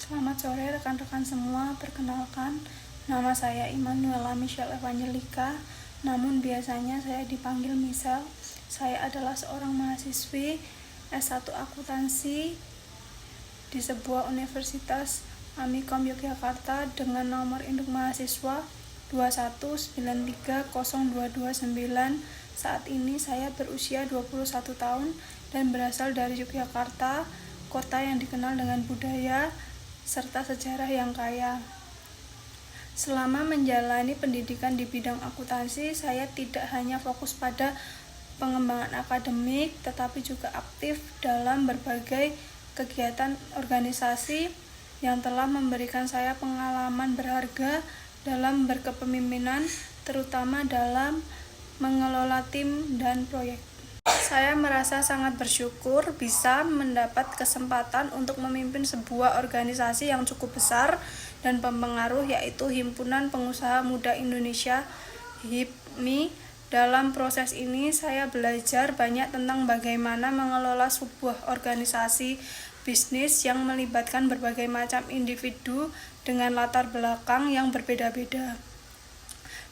Selamat sore rekan-rekan semua, perkenalkan nama saya Immanuela Michelle Evangelika, namun biasanya saya dipanggil Misel. Saya adalah seorang mahasiswi S1 Akuntansi di sebuah universitas Amikom Yogyakarta dengan nomor induk mahasiswa 219302229. Saat ini saya berusia 21 tahun dan berasal dari Yogyakarta, kota yang dikenal dengan budaya serta sejarah yang kaya. Selama menjalani pendidikan di bidang akuntansi, saya tidak hanya fokus pada pengembangan akademik, tetapi juga aktif dalam berbagai kegiatan organisasi yang telah memberikan saya pengalaman berharga dalam berkepemimpinan, terutama dalam mengelola tim dan proyek. Saya merasa sangat bersyukur bisa mendapat kesempatan untuk memimpin sebuah organisasi yang cukup besar dan berpengaruh, yaitu Himpunan Pengusaha Muda Indonesia (HIPMI). Dalam proses ini saya belajar banyak tentang bagaimana mengelola sebuah organisasi bisnis yang melibatkan berbagai macam individu dengan latar belakang yang berbeda-beda.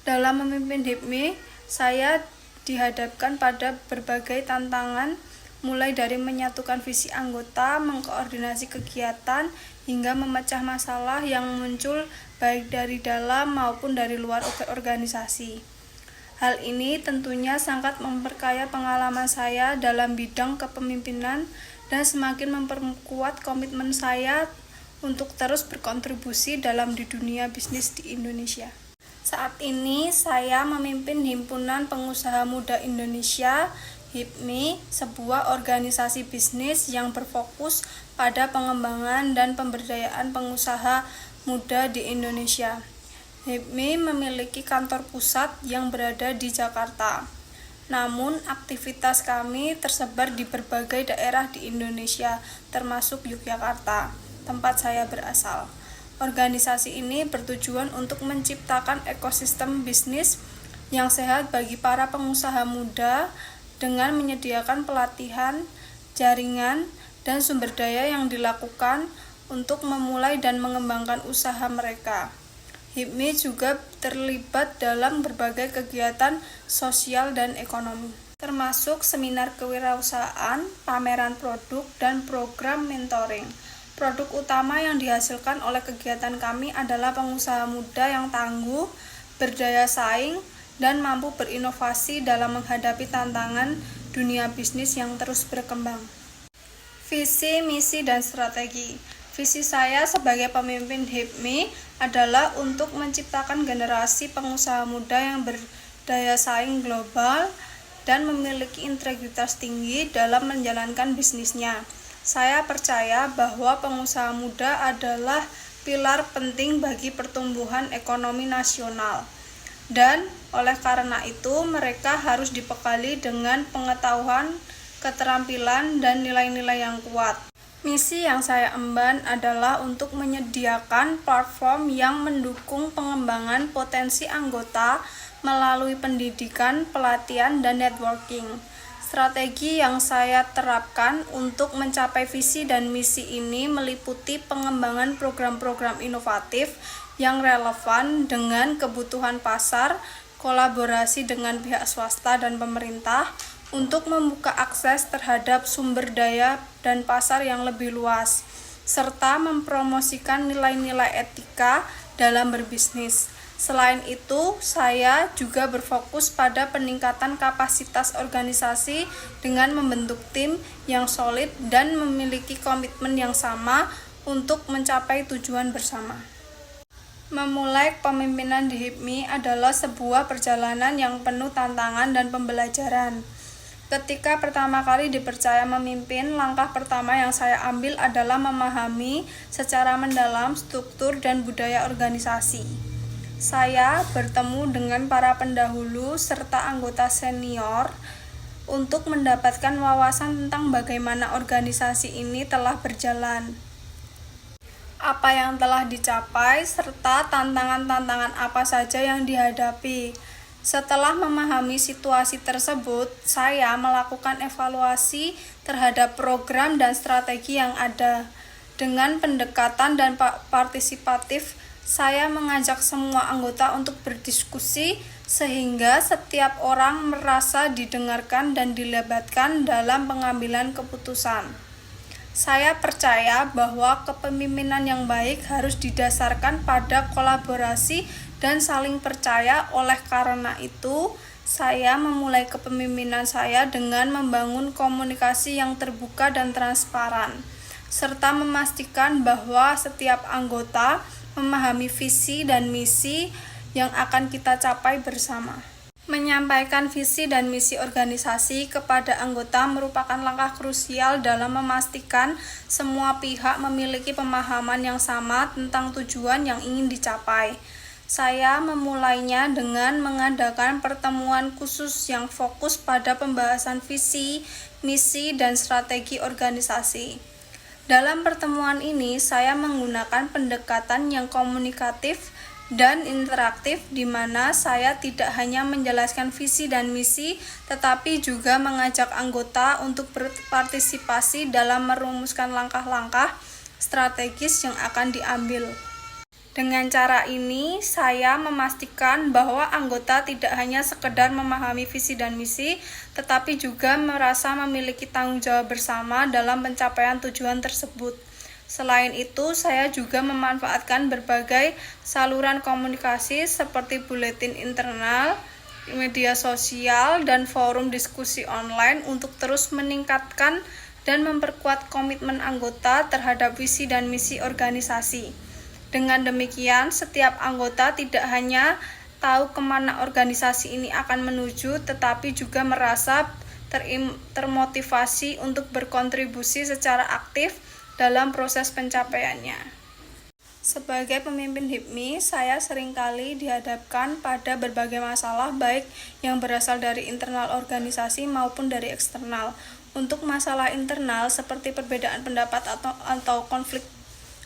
Dalam memimpin HIPMI, saya dihadapkan pada berbagai tantangan, mulai dari menyatukan visi anggota, mengkoordinasi kegiatan, hingga memecah masalah yang muncul baik dari dalam maupun dari luar organisasi. Hal ini tentunya sangat memperkaya pengalaman saya dalam bidang kepemimpinan dan semakin memperkuat komitmen saya untuk terus berkontribusi dalam di dunia bisnis di Indonesia. Saat ini saya memimpin Himpunan Pengusaha Muda Indonesia (HIPMI), sebuah organisasi bisnis yang berfokus pada pengembangan dan pemberdayaan pengusaha muda di Indonesia. HIPMI memiliki kantor pusat yang berada di Jakarta. Namun, aktivitas kami tersebar di berbagai daerah di Indonesia, termasuk Yogyakarta, tempat saya berasal. Organisasi ini bertujuan untuk menciptakan ekosistem bisnis yang sehat bagi para pengusaha muda dengan menyediakan pelatihan, jaringan, dan sumber daya yang dilakukan untuk memulai dan mengembangkan usaha mereka. HIPMI juga terlibat dalam berbagai kegiatan sosial dan ekonomi, termasuk seminar kewirausahaan, pameran produk, dan program mentoring. Produk utama yang dihasilkan oleh kegiatan kami adalah pengusaha muda yang tangguh, berdaya saing, dan mampu berinovasi dalam menghadapi tantangan dunia bisnis yang terus berkembang. Visi, misi, dan strategi. Visi saya sebagai pemimpin HIPMI adalah untuk menciptakan generasi pengusaha muda yang berdaya saing global dan memiliki integritas tinggi dalam menjalankan bisnisnya. Saya percaya bahwa pengusaha muda adalah pilar penting bagi pertumbuhan ekonomi nasional. Dan oleh karena itu mereka harus dibekali dengan pengetahuan, keterampilan, dan nilai-nilai yang kuat. Misi yang saya emban adalah untuk menyediakan platform yang mendukung pengembangan potensi anggota melalui pendidikan, pelatihan, dan networking. Strategi yang saya terapkan untuk mencapai visi dan misi ini meliputi pengembangan program-program inovatif yang relevan dengan kebutuhan pasar, kolaborasi dengan pihak swasta dan pemerintah untuk membuka akses terhadap sumber daya dan pasar yang lebih luas, serta mempromosikan nilai-nilai etika dalam berbisnis. Selain itu, saya juga berfokus pada peningkatan kapasitas organisasi dengan membentuk tim yang solid dan memiliki komitmen yang sama untuk mencapai tujuan bersama. Memulai kepemimpinan di HIPMI adalah sebuah perjalanan yang penuh tantangan dan pembelajaran. Ketika pertama kali dipercaya memimpin, langkah pertama yang saya ambil adalah memahami secara mendalam struktur dan budaya organisasi. Saya bertemu dengan para pendahulu serta anggota senior untuk mendapatkan wawasan tentang bagaimana organisasi ini telah berjalan, apa yang telah dicapai, serta tantangan-tantangan apa saja yang dihadapi. Setelah memahami situasi tersebut, saya melakukan evaluasi terhadap program dan strategi yang ada. Dengan pendekatan dan partisipatif, saya mengajak semua anggota untuk berdiskusi sehingga setiap orang merasa didengarkan dan dilibatkan dalam pengambilan keputusan. Saya percaya bahwa kepemimpinan yang baik harus didasarkan pada kolaborasi dan saling percaya. Oleh karena itu, saya memulai kepemimpinan saya dengan membangun komunikasi yang terbuka dan transparan, serta memastikan bahwa setiap anggota memahami visi dan misi yang akan kita capai bersama. Menyampaikan visi dan misi organisasi kepada anggota merupakan langkah krusial dalam memastikan semua pihak memiliki pemahaman yang sama tentang tujuan yang ingin dicapai. Saya memulainya dengan mengadakan pertemuan khusus yang fokus pada pembahasan visi, misi, dan strategi organisasi. Dalam pertemuan ini, saya menggunakan pendekatan yang komunikatif dan interaktif, di mana saya tidak hanya menjelaskan visi dan misi, tetapi juga mengajak anggota untuk berpartisipasi dalam merumuskan langkah-langkah strategis yang akan diambil. Dengan cara ini, saya memastikan bahwa anggota tidak hanya sekedar memahami visi dan misi, tetapi juga merasa memiliki tanggung jawab bersama dalam pencapaian tujuan tersebut. Selain itu, saya juga memanfaatkan berbagai saluran komunikasi seperti buletin internal, media sosial, dan forum diskusi online untuk terus meningkatkan dan memperkuat komitmen anggota terhadap visi dan misi organisasi. Dengan demikian, setiap anggota tidak hanya tahu kemana organisasi ini akan menuju, tetapi juga merasa termotivasi untuk berkontribusi secara aktif dalam proses pencapaiannya. Sebagai pemimpin HIPMI, saya seringkali dihadapkan pada berbagai masalah baik yang berasal dari internal organisasi maupun dari eksternal. Untuk masalah internal seperti perbedaan pendapat atau konflik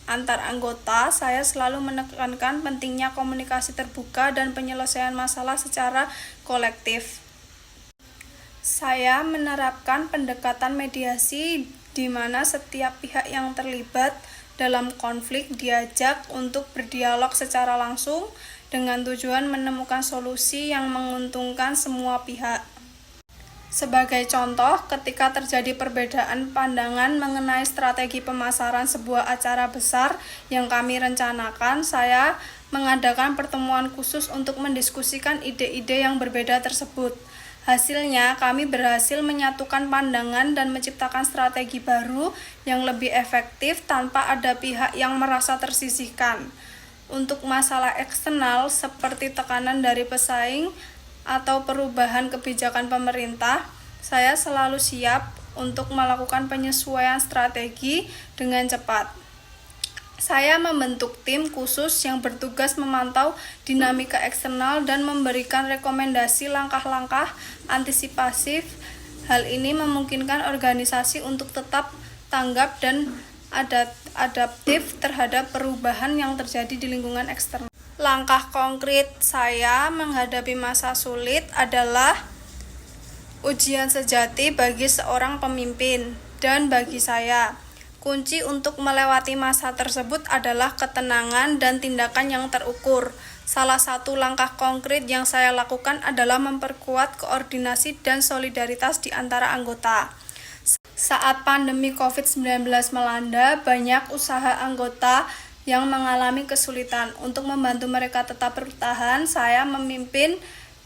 antar anggota, saya selalu menekankan pentingnya komunikasi terbuka dan penyelesaian masalah secara kolektif. Saya menerapkan pendekatan mediasi di mana setiap pihak yang terlibat dalam konflik diajak untuk berdialog secara langsung dengan tujuan menemukan solusi yang menguntungkan semua pihak. Sebagai contoh, ketika terjadi perbedaan pandangan mengenai strategi pemasaran sebuah acara besar yang kami rencanakan, saya mengadakan pertemuan khusus untuk mendiskusikan ide-ide yang berbeda tersebut. Hasilnya, kami berhasil menyatukan pandangan dan menciptakan strategi baru yang lebih efektif tanpa ada pihak yang merasa tersisihkan. Untuk masalah eksternal seperti tekanan dari pesaing atau perubahan kebijakan pemerintah, saya selalu siap untuk melakukan penyesuaian strategi dengan cepat. Saya membentuk tim khusus yang bertugas memantau dinamika eksternal dan memberikan rekomendasi langkah-langkah antisipasif. Hal ini memungkinkan organisasi untuk tetap tanggap dan adaptif terhadap perubahan yang terjadi di lingkungan eksternal. Langkah konkret saya menghadapi masa sulit adalah ujian sejati bagi seorang pemimpin, dan bagi saya, kunci untuk melewati masa tersebut adalah ketenangan dan tindakan yang terukur. Salah satu langkah konkret yang saya lakukan adalah memperkuat koordinasi dan solidaritas di antara anggota. Saat pandemi COVID-19 melanda, banyak usaha anggota yang mengalami kesulitan. Untuk membantu mereka tetap bertahan, saya memimpin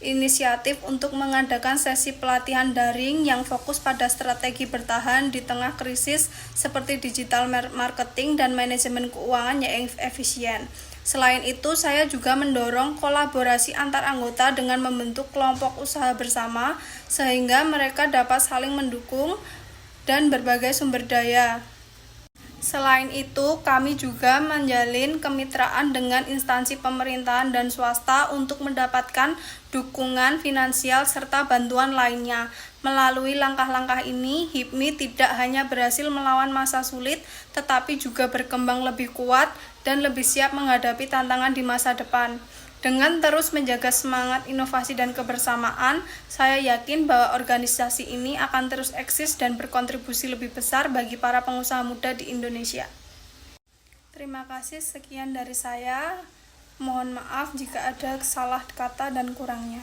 inisiatif untuk mengadakan sesi pelatihan daring yang fokus pada strategi bertahan di tengah krisis seperti digital marketing dan manajemen keuangan yang efisien. Selain itu, saya juga mendorong kolaborasi antar anggota dengan membentuk kelompok usaha bersama sehingga mereka dapat saling mendukung dan berbagai sumber daya. Selain itu, kami juga menjalin kemitraan dengan instansi pemerintahan dan swasta untuk mendapatkan dukungan finansial serta bantuan lainnya. Melalui langkah-langkah ini, HIPMI tidak hanya berhasil melawan masa sulit, tetapi juga berkembang lebih kuat dan lebih siap menghadapi tantangan di masa depan. Dengan terus menjaga semangat inovasi dan kebersamaan, saya yakin bahwa organisasi ini akan terus eksis dan berkontribusi lebih besar bagi para pengusaha muda di Indonesia. Terima kasih, sekian dari saya. Mohon maaf jika ada salah kata dan kurangnya.